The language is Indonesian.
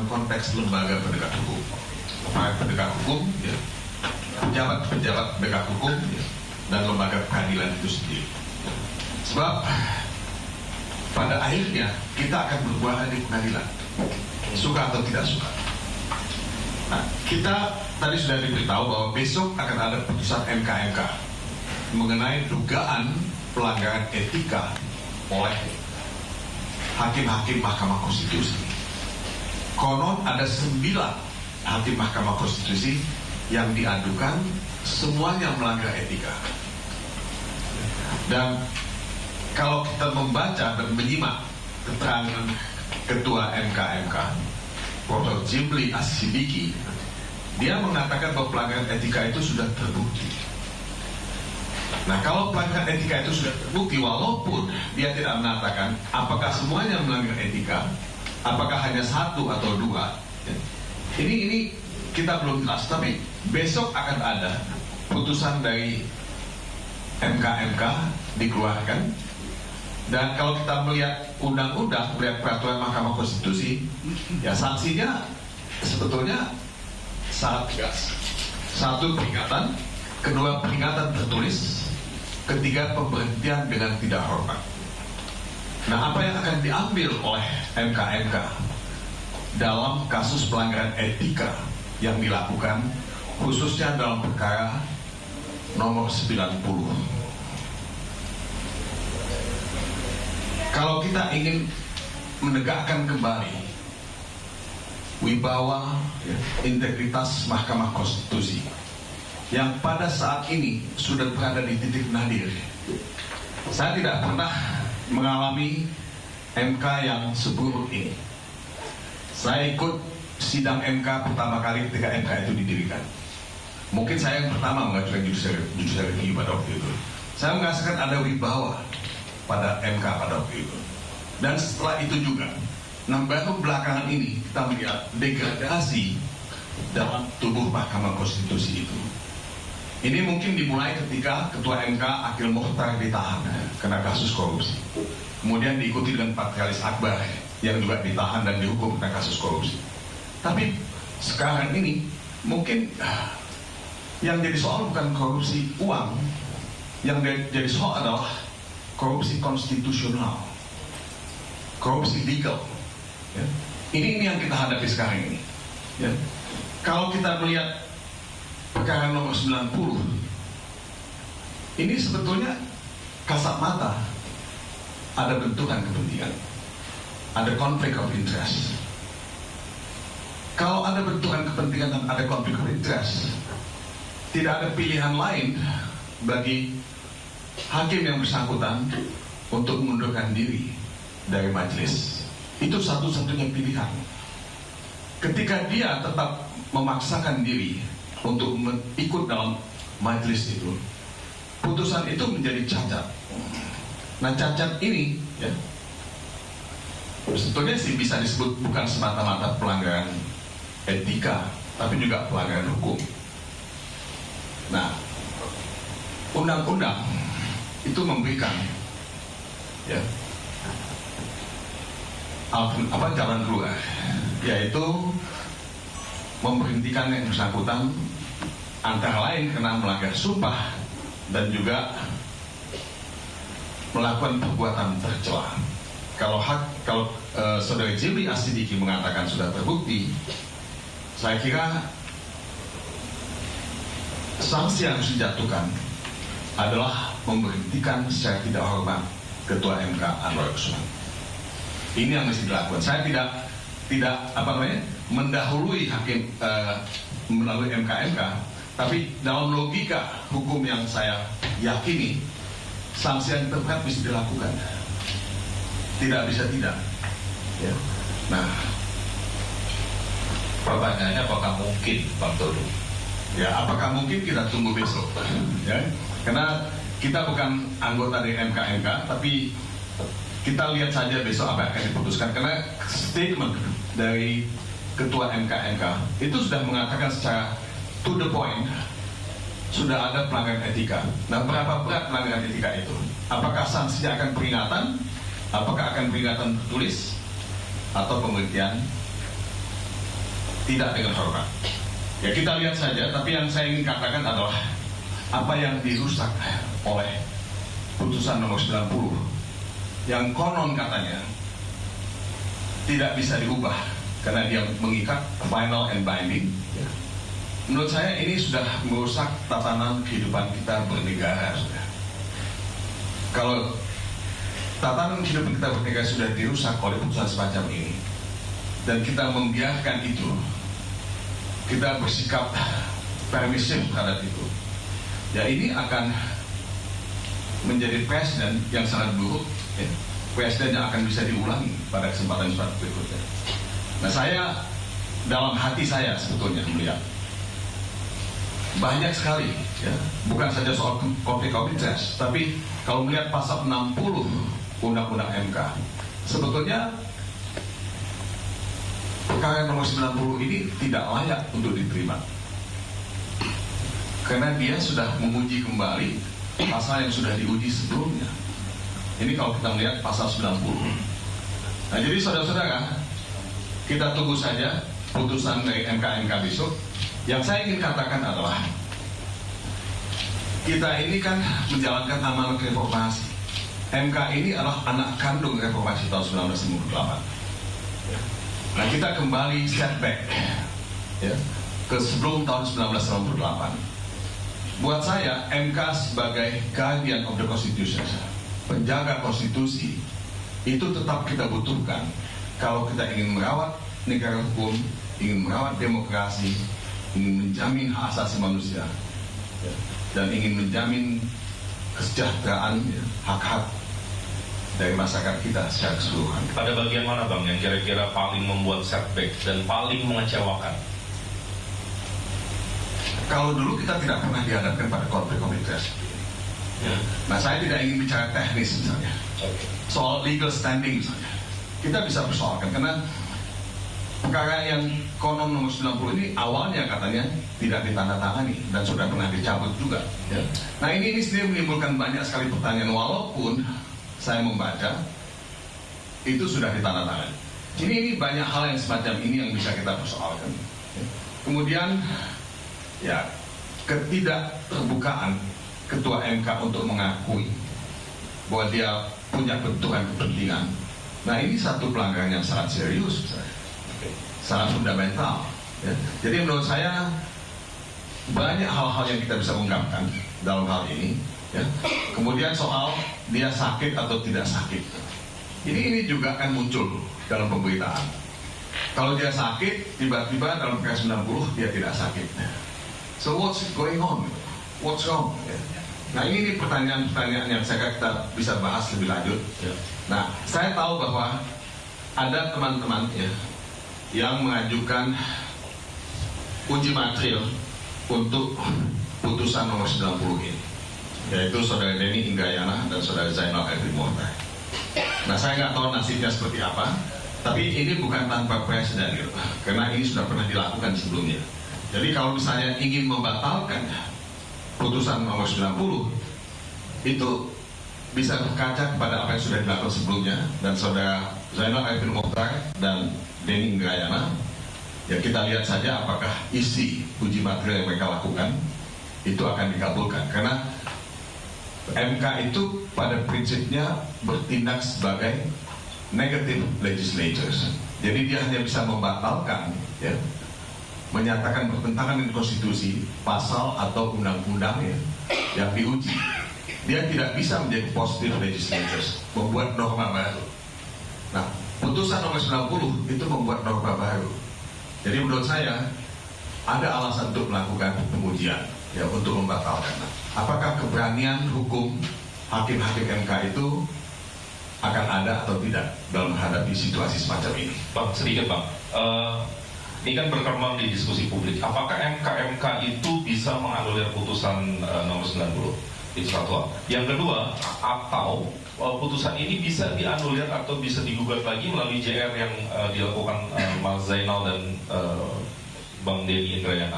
dalam konteks lembaga penegak hukum, para penegak hukum, ya, pejabat-pejabat penegak hukum, ya, dan lembaga peradilan itu sendiri. Sebab pada akhirnya kita akan berbuah di pengadilan, suka atau tidak suka. Nah, kita tadi sudah diberitahu bahwa besok akan ada putusan MK mengenai dugaan pelanggaran etika oleh hakim-hakim Mahkamah Konstitusi. Konon ada 9 hakim Mahkamah Konstitusi yang diadukan, semuanya melanggar etika. Dan kalau kita membaca dan menyimak keterangan Ketua MK, Prof. Jimli As-Sidiki, dia mengatakan bahwa pelanggaran etika itu sudah terbukti. Nah, kalau pelanggaran etika itu sudah terbukti, walaupun dia tidak mengatakan apakah semuanya melanggar etika, apakah hanya 1 atau 2, ya, ini kita belum jelas. Tapi besok akan ada putusan dari MK dikeluarkan. Dan kalau kita melihat undang-undang, melihat peraturan Mahkamah Konstitusi, ya sanksinya sebetulnya sangat tegas. 1, peringatan; 2, peringatan tertulis; 3, pemberhentian dengan tidak hormat. Nah, apa yang akan diambil oleh MK dalam kasus pelanggaran etika yang dilakukan, khususnya dalam perkara nomor 90? Kalau kita ingin menegakkan kembali wibawa, integritas Mahkamah Konstitusi yang pada saat ini sudah berada di titik nadir. Saya tidak pernah mengalami MK yang seburuk ini. Saya ikut sidang MK pertama kali ketika MK itu didirikan. Mungkin saya yang pertama mengajukan judicial review pada waktu itu. Saya merasakan ada wibawa pada MK pada waktu itu. Dan setelah itu juga, baru belakangan ini kita melihat degradasi dalam tubuh Mahkamah Konstitusi itu. Ini mungkin dimulai ketika Ketua MK Akil Mukhtar ditahan karena kasus korupsi. Kemudian diikuti dengan Patrialis Akbar yang juga ditahan dan dihukum karena kasus korupsi. Tapi sekarang ini mungkin yang jadi soal bukan korupsi uang, yang jadi soal adalah korupsi konstitusional, korupsi legal. Ya. Ini yang kita hadapi sekarang ini. Ya. Kalau kita melihat perkara nomor 90, ini sebetulnya kasat mata ada benturan kepentingan, ada conflict of interest. Kalau ada benturan kepentingan dan ada conflict of interest, tidak ada pilihan lain bagi hakim yang bersangkutan untuk mengundurkan diri dari majelis. Itu satu-satunya pilihan. Ketika dia tetap memaksakan diri untuk ikut dalam majelis itu, putusan itu menjadi cacat. Nah, cacat ini ya, sebetulnya sih bisa disebut bukan semata-mata pelanggaran etika, tapi juga pelanggaran hukum. Nah, undang-undang itu memberikan ya jalan keluar, yaitu memberhentikan yang bersangkutan antara lain karena melanggar sumpah dan juga melakukan perbuatan tercela. Kalau saudara Jimli As-Sidiki mengatakan sudah terbukti, saya kira sanksi yang harus dijatuhkan adalah memberhentikan secara tidak hormat Ketua MK Anwar Usman. Ini yang mesti dilakukan. Saya tidak mendahului hakim melalui MK, tapi dalam logika hukum yang saya yakini, sanksi yang tepat bisa dilakukan. Tidak bisa tidak. Ya. Nah, pertanyaannya apakah mungkin, Bang Todo? Ya, apakah mungkin kita tunggu besok? Ya, karena kita bukan anggota dari MK, tapi kita lihat saja besok apa yang akan diputuskan. Karena statement dari Ketua MK itu sudah mengatakan secara to the point, sudah ada pelanggaran etika. Nah, berapa berat pelanggaran etika itu? Apakah sanksinya akan peringatan? Apakah akan peringatan tertulis atau pemberhentian tidak dengan hormat. Ya kita lihat saja, tapi yang saya ingin katakan adalah apa yang dirusak oleh putusan nomor 90 yang konon katanya tidak bisa diubah karena dia mengikat final and binding. Menurut saya ini sudah merusak tatanan kehidupan kita bernegara. Kalau tatanan kehidupan kita bernegara sudah dirusak oleh putusan semacam ini dan kita membiarkan itu, kita bersikap permisif terhadap itu, ya ini akan menjadi presiden yang sangat buruk, ya. Presiden yang akan bisa diulangi pada kesempatan berikutnya. Nah, saya dalam hati saya sebetulnya melihat banyak sekali, ya, bukan saja soal konflik of interest, tapi kalau melihat pasal 60 Undang-Undang MK, sebetulnya perkara nomor 90 ini tidak layak untuk diterima karena dia sudah menguji kembali pasal yang sudah diuji sebelumnya. Ini kalau kita melihat pasal 90. Nah, jadi saudara-saudara, kita tunggu saja putusan dari MK besok. Yang saya ingin katakan adalah kita ini kan menjalankan amanat reformasi. MK ini adalah anak kandung reformasi tahun 1998. Nah, kita kembali setback, ya, ke sebelum tahun 1998. Buat saya, MK sebagai guardian of the Constitution, penjaga konstitusi, itu tetap kita butuhkan kalau kita ingin merawat negara hukum, ingin merawat demokrasi, ingin menjamin hak asasi manusia, dan ingin menjamin kesejahteraan, hak-hak dari masyarakat kita secara keseluruhan. Pada bagian mana Bang yang kira-kira paling membuat setback dan paling mengecewakan? Kalau dulu kita tidak pernah dihadapkan pada konflik of interest. Nah, saya tidak ingin bicara teknis misalnya, soal legal standing misalnya. Kita bisa persoalkan karena perkara yang konon nomor 90 ini awalnya katanya tidak ditandatangani dan sudah pernah dicabut juga. Ya. Nah, ini sendiri menimbulkan banyak sekali pertanyaan walaupun saya membaca itu sudah ditandatangani. Ini banyak hal yang semacam ini yang bisa kita persoalkan. Ya. Kemudian ya ketidakterbukaan Ketua MK untuk mengakui bahwa dia punya benturan kepentingan. Nah, ini satu pelanggaran yang sangat serius, sangat fundamental. Ya. Jadi menurut saya banyak hal-hal yang kita bisa ungkapkan dalam hal ini. Ya. Kemudian soal dia sakit atau tidak sakit, ini juga akan muncul dalam pemberitaan. Kalau dia sakit, tiba-tiba dalam perkara 90 dia tidak sakit. So what's going on? What's wrong? Ya. Nah, ini pertanyaan-pertanyaan yang saya kira kita bisa bahas lebih lanjut. Ya. Nah, saya tahu bahwa ada teman-teman ya yang mengajukan uji material untuk putusan nomor 90 ini, yaitu saudara Denny Indrayana dan saudara Zainal Arifin Mokhtar. Nah, saya nggak tahu nasibnya seperti apa, tapi ini bukan tanpa presiden gitu, karena ini sudah pernah dilakukan sebelumnya. Jadi kalau misalnya ingin membatalkan putusan nomor 90 itu bisa berkaca kepada apa yang sudah dilakukan sebelumnya, dan saudara Zainal Arifin Mokhtar dan Denny Indrayana, ya kita lihat saja apakah isi uji material yang mereka lakukan itu akan dikabulkan, karena MK itu pada prinsipnya bertindak sebagai negative legislators. Jadi dia hanya bisa membatalkan, ya, menyatakan bertentangan dengan konstitusi, pasal atau undang-undang ya, yang diuji. Dia tidak bisa menjadi positive legislators, membuat norma baru. Nah, putusan nomor 90 itu membuat norma baru. Jadi menurut saya ada alasan untuk melakukan pengujian, ya, untuk membatalkan. Apakah keberanian hukum hakim-hakim MK itu akan ada atau tidak dalam menghadapi situasi semacam ini? Bang, sedikit Bang. Ini kan berkembang di diskusi publik. Apakah MK itu bisa menganulir putusan nomor 90? Itu satu hal. Yang kedua, atau putusan ini bisa dianulir atau bisa digugat lagi melalui JR yang dilakukan Mas Zainal dan Bang Denny Indrayana?